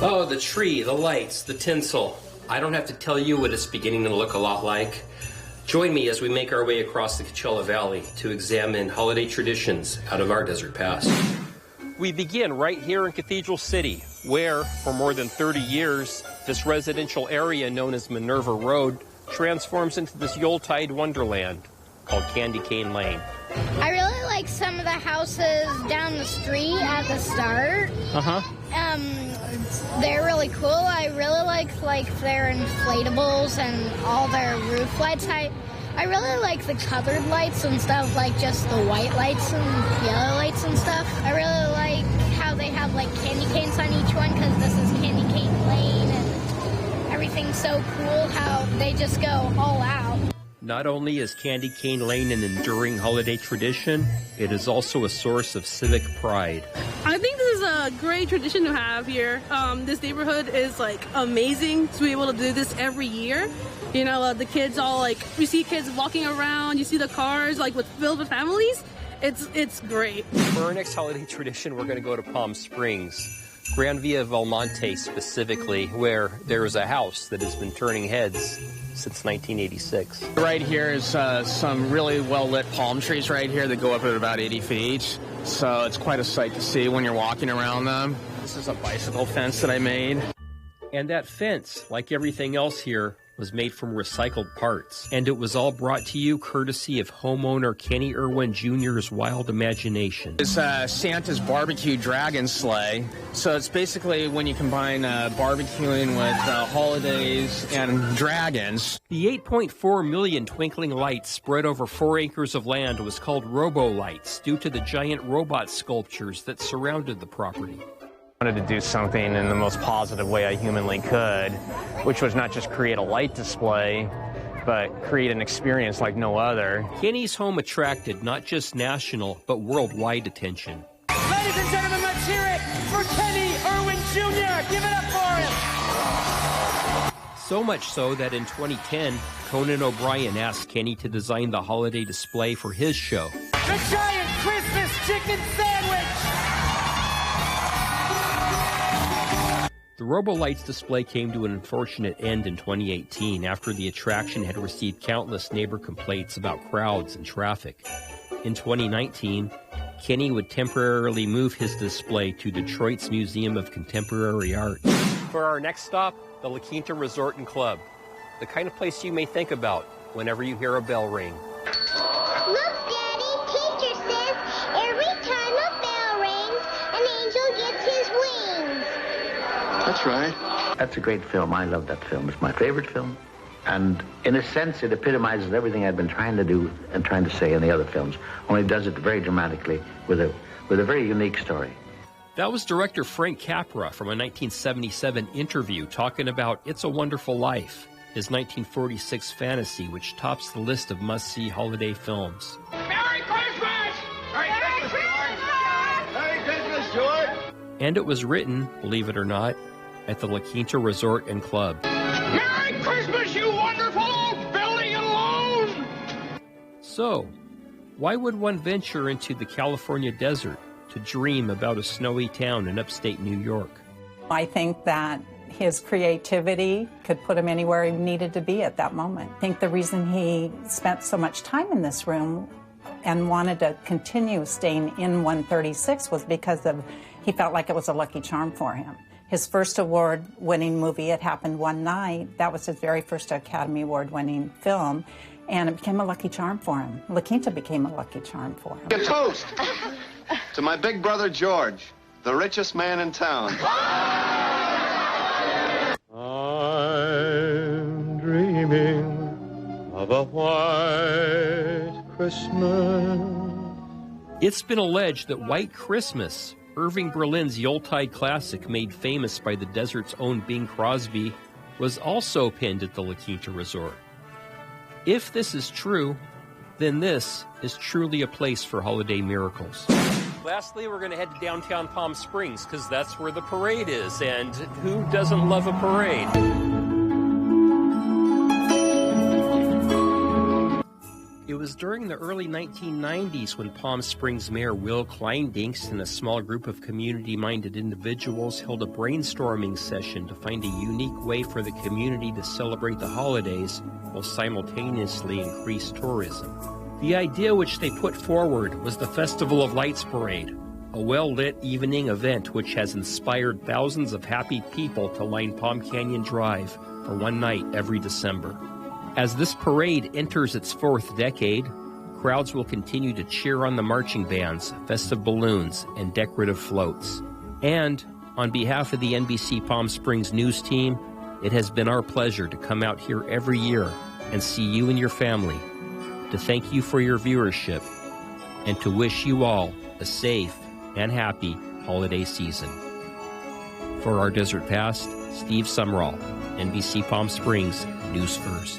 Oh, the tree, the lights, the tinsel. I don't have to tell you what it's beginning to look a lot like. Join me as we make our way across the Coachella Valley to examine holiday traditions out of our desert past. We begin right here in Cathedral City, where, for more than 30 years, this residential area known as Minerva Road transforms into this Yuletide wonderland called Candy Cane Lane. I really like some of the houses down the street at the start. They're really cool. I really like their inflatables and all their roof lights. I really like the colored lights and stuff, like just the white lights and yellow lights and stuff. I really like how they have like candy canes on each one, because this is Candy Cane Lane, and everything's so cool how they just go all out. Not only is Candy Cane Lane an enduring holiday tradition, it is also a source of civic pride. I think this is a great tradition to have here. This neighborhood is like amazing to be able to do this every year. You know, the kids all like, you see kids walking around, you see the cars like filled with families. It's great. For our next holiday tradition, we're going to go to Palm Springs, Gran Via Belmonte specifically, where there is a house that has been turning heads since 1986. Right here is some really well-lit palm trees right here that go up at about 80 feet. So it's quite a sight to see when you're walking around them. This is a bicycle fence that I made. And that fence, like everything else here, was made from recycled parts. And it was all brought to you courtesy of homeowner Kenny Irwin Jr.'s wild imagination. It's Santa's barbecue dragon sleigh. So it's basically when you combine barbecuing with holidays and dragons. The 8.4 million twinkling lights spread over 4 acres of land was called robo-lights due to the giant robot sculptures that surrounded the property. I wanted to do something in the most positive way I humanly could, which was not just create a light display, but create an experience like no other. Kenny's home attracted not just national, but worldwide attention. Ladies and gentlemen, let's hear it for Kenny Irwin Jr. Give it up for him. So much so that in 2010, Conan O'Brien asked Kenny to design the holiday display for his show. The giant Christmas chicken sandwich. The Robo-Lights display came to an unfortunate end in 2018 after the attraction had received countless neighbor complaints about crowds and traffic. In 2019, Kenny would temporarily move his display to Detroit's Museum of Contemporary Art. For our next stop, the La Quinta Resort and Club, the kind of place you may think about whenever you hear a bell ring. Look, Daddy, teacher says every time a bell rings, an angel gets his wings. That's right. That's a great film. I love that film. It's my favorite film. And in a sense, it epitomizes everything I've been trying to do and trying to say in the other films, only does it very dramatically with a very unique story. That was director Frank Capra from a 1977 interview talking about It's a Wonderful Life, his 1946 fantasy, which tops the list of must-see holiday films. Merry Christmas! Merry Christmas! Merry Christmas, George! And it was written, believe it or not, at the La Quinta Resort and Club. Merry Christmas, you wonderful old building alone! So, why would one venture into the California desert to dream about a snowy town in upstate New York? I think that his creativity could put him anywhere he needed to be at that moment. I think the reason he spent so much time in this room and wanted to continue staying in 136 was because he felt like it was a lucky charm for him. His first award-winning movie, It Happened One Night, that was his very first Academy Award-winning film, and it became a lucky charm for him. La Quinta became a lucky charm for him. A toast to my big brother George, the richest man in town. I'm dreaming of a white Christmas. It's been alleged that White Christmas, Irving Berlin's Yuletide classic made famous by the desert's own Bing Crosby, was also penned at the La Quinta Resort. If this is true, then this is truly a place for holiday miracles. Lastly, we're going to head to downtown Palm Springs because that's where the parade is, and who doesn't love a parade? It was during the early 1990s when Palm Springs Mayor Will Kleindinks and a small group of community-minded individuals held a brainstorming session to find a unique way for the community to celebrate the holidays while simultaneously increase tourism. The idea which they put forward was the Festival of Lights Parade, a well-lit evening event which has inspired thousands of happy people to line Palm Canyon Drive for one night every December. As this parade enters its fourth decade, crowds will continue to cheer on the marching bands, festive balloons, and decorative floats. And, on behalf of the NBC Palm Springs news team, it has been our pleasure to come out here every year and see you and your family, to thank you for your viewership, and to wish you all a safe and happy holiday season. For our Desert Past, Steve Sumrall, NBC Palm Springs News First.